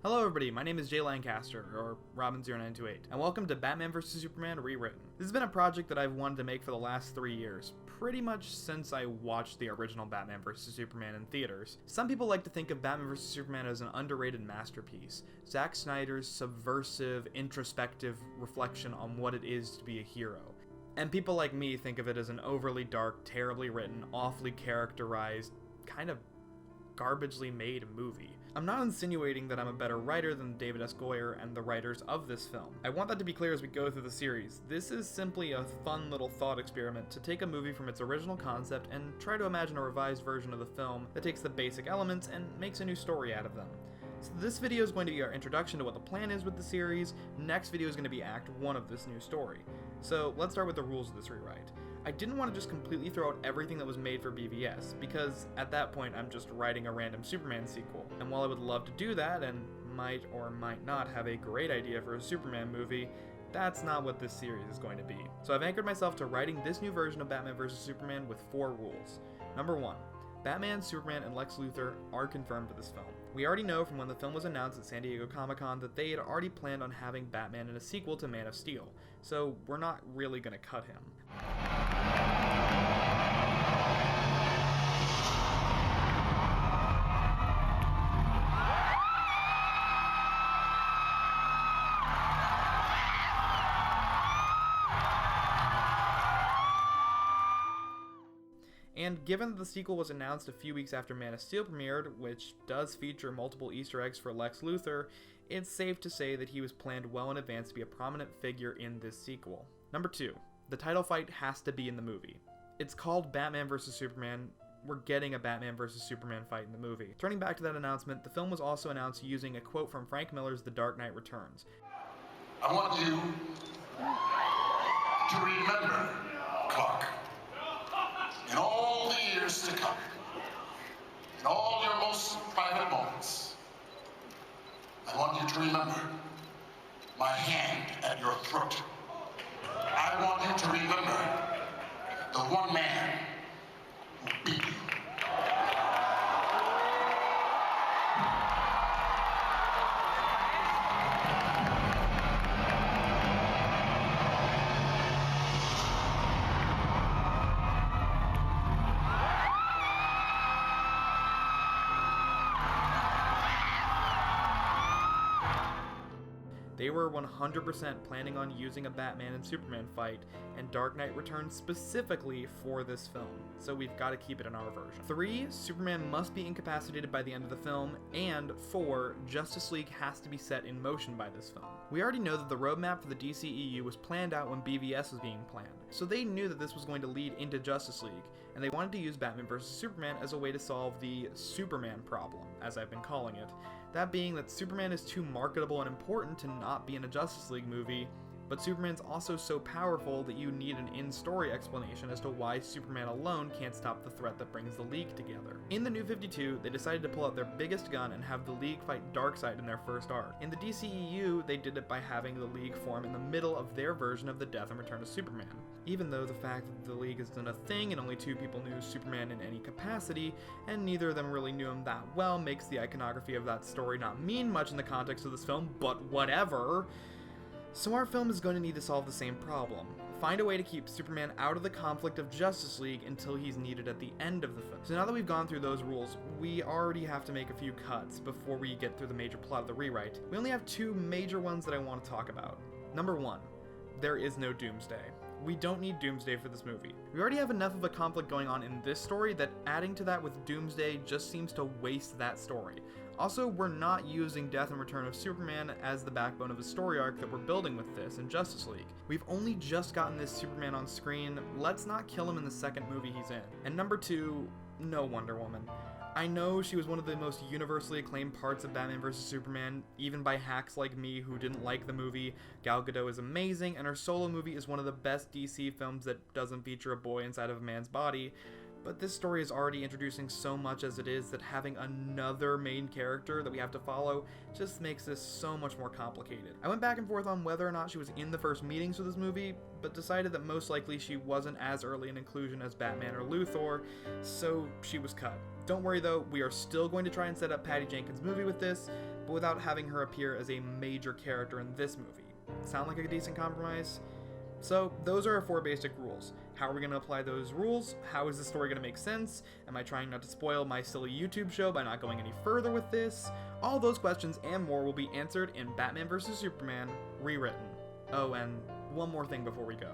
Hello everybody, my name is Jay Lancaster, or Robin0928, and welcome to Batman vs Superman Rewritten. This has been a project that I've wanted to make for the last 3 years, pretty much since I watched the original Batman vs Superman in theaters. Some people like to think of Batman vs Superman as an underrated masterpiece, Zack Snyder's subversive, introspective reflection on what it is to be a hero. And people like me think of it as an overly dark, terribly written, awfully characterized, kind of garbagely made movie. I'm not insinuating that I'm a better writer than David S. Goyer and the writers of this film. I want that to be clear as we go through the series. This is simply a fun little thought experiment to take a movie from its original concept and try to imagine a revised version of the film that takes the basic elements and makes a new story out of them. So this video is going to be our introduction to what the plan is with the series. Next video is going to be Act 1 of this new story. So let's start with the rules of this rewrite. I didn't want to just completely throw out everything that was made for BVS, because at that point I'm just writing a random Superman sequel, and while I would love to do that, and might or might not have a great idea for a Superman movie, that's not what this series is going to be. So I've anchored myself to writing this new version of Batman vs Superman with 4 rules. Number 1. Batman, Superman, and Lex Luthor are confirmed for this film. We already know from when the film was announced at San Diego Comic-Con that they had already planned on having Batman in a sequel to Man of Steel, so we're not really gonna cut him. And given that the sequel was announced a few weeks after Man of Steel premiered, which does feature multiple Easter eggs for Lex Luthor, it's safe to say that he was planned well in advance to be a prominent figure in this sequel. Number 2. The title fight has to be in the movie. It's called Batman vs Superman. We're getting a Batman vs Superman fight in the movie. Turning back to that announcement, the film was also announced using a quote from Frank Miller's The Dark Knight Returns. I want you to remember, Clark, in all the years to come, in all your most private moments, I want you to remember my hand at your throat. I want you to remember the one man who beat you. They were 100% planning on using a Batman and Superman fight, and Dark Knight Returns specifically for this film, so we've got to keep it in our version. 3. Superman must be incapacitated by the end of the film, and 4. Justice League has to be set in motion by this film. We already know that the roadmap for the DCEU was planned out when BVS was being planned, so they knew that this was going to lead into Justice League, and they wanted to use Batman vs Superman as a way to solve the Superman problem, as I've been calling it. That being that Superman is too marketable and important to not be in a Justice League movie, but Superman's also so powerful that you need an in-story explanation as to why Superman alone can't stop the threat that brings the League together. In the New 52, they decided to pull out their biggest gun and have the League fight Darkseid in their first arc. In the DCEU, they did it by having the League form in the middle of their version of the Death and Return of Superman. Even though the fact that the League isn't a thing and only 2 people knew Superman in any capacity, and neither of them really knew him that well, makes the iconography of that story not mean much in the context of this film, but whatever. So our film is going to need to solve the same problem. Find a way to keep Superman out of the conflict of Justice League until he's needed at the end of the film. So now that we've gone through those rules, we already have to make a few cuts before we get through the major plot of the rewrite. We only have 2 major ones that I want to talk about. Number 1, there is no Doomsday. We don't need Doomsday for this movie. We already have enough of a conflict going on in this story that adding to that with Doomsday just seems to waste that story. Also, we're not using Death and Return of Superman as the backbone of the story arc that we're building with this in Justice League. We've only just gotten this Superman on screen, let's not kill him in the second movie he's in. And number 2, no Wonder Woman. I know she was one of the most universally acclaimed parts of Batman vs Superman, even by hacks like me who didn't like the movie. Gal Gadot is amazing, and her solo movie is one of the best DC films that doesn't feature a boy inside of a man's body, But this story is already introducing so much as it is that having another main character that we have to follow just makes this so much more complicated. I went back and forth on whether or not she was in the first meetings for this movie, but decided that most likely she wasn't as early an inclusion as Batman or Luthor, so she was cut. Don't worry though, we are still going to try and set up Patty Jenkins' movie with this, but without having her appear as a major character in this movie. Sound like a decent compromise? So, those are our 4 basic rules. How are we going to apply those rules? How is the story going to make sense? Am I trying not to spoil my silly YouTube show by not going any further with this? All those questions and more will be answered in Batman vs. Superman Rewritten. Oh, and one more thing before we go.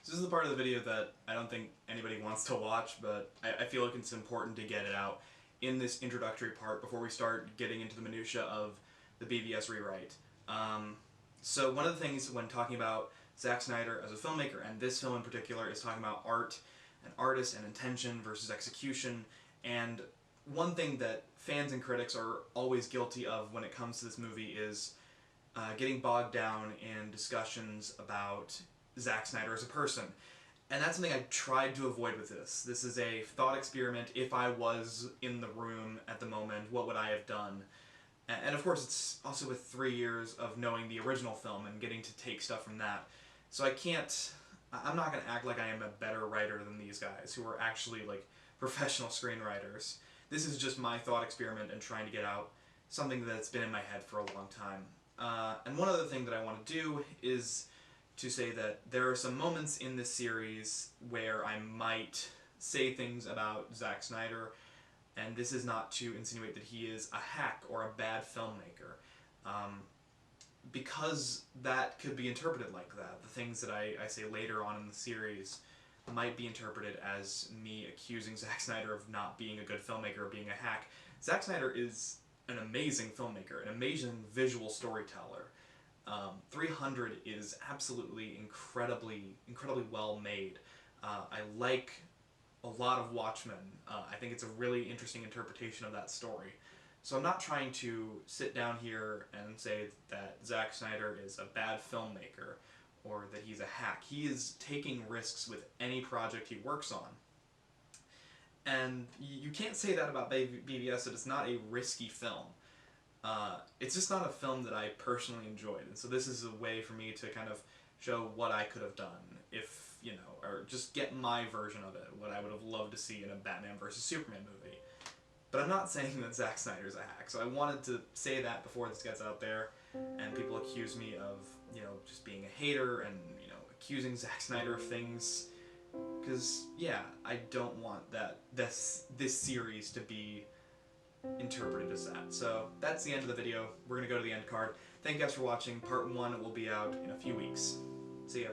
So this is the part of the video that I don't think anybody wants to watch, but I feel like it's important to get it out in this introductory part before we start getting into the minutia of the BVS rewrite. So one of the things when talking about Zack Snyder as a filmmaker, and this film in particular, is talking about art and artist and intention versus execution. And one thing that fans and critics are always guilty of when it comes to this movie is getting bogged down in discussions about Zack Snyder as a person. And that's something I tried to avoid with this. This is a thought experiment. If I was in the room at the moment, what would I have done? And of course, it's also with 3 years of knowing the original film and getting to take stuff from that. So I'm not going to act like I am a better writer than these guys who are actually like professional screenwriters. This is just my thought experiment and trying to get out something that's been in my head for a long time. And one other thing that I want to do is to say that there are some moments in this series where I might say things about Zack Snyder, and this is not to insinuate that he is a hack or a bad filmmaker, because that could be interpreted like that. The things that I say later on in the series might be interpreted as me accusing Zack Snyder of not being a good filmmaker or being a hack. Zack Snyder is an amazing filmmaker, an amazing visual storyteller. 300 is absolutely incredibly well made. I like a lot of Watchmen. I think it's a really interesting interpretation of that story. So I'm not trying to sit down here and say that Zack Snyder is a bad filmmaker or that he's a hack. He is taking risks with any project he works on. And you can't say that about BVS, that it's not a risky film. It's just not a film that I personally enjoyed. And so this is a way for me to kind of show what I could have done if, you know, or just get my version of it, what I would have loved to see in a Batman vs. Superman movie. But I'm not saying that Zack Snyder's a hack, so I wanted to say that before this gets out there, and people accuse me of, you know, just being a hater and, you know, accusing Zack Snyder of things, because, yeah, I don't want this series to be interpreted as that. So that's the end of the video. We're going to go to the end card. Thank you guys for watching. Part 1 will be out in a few weeks. See ya.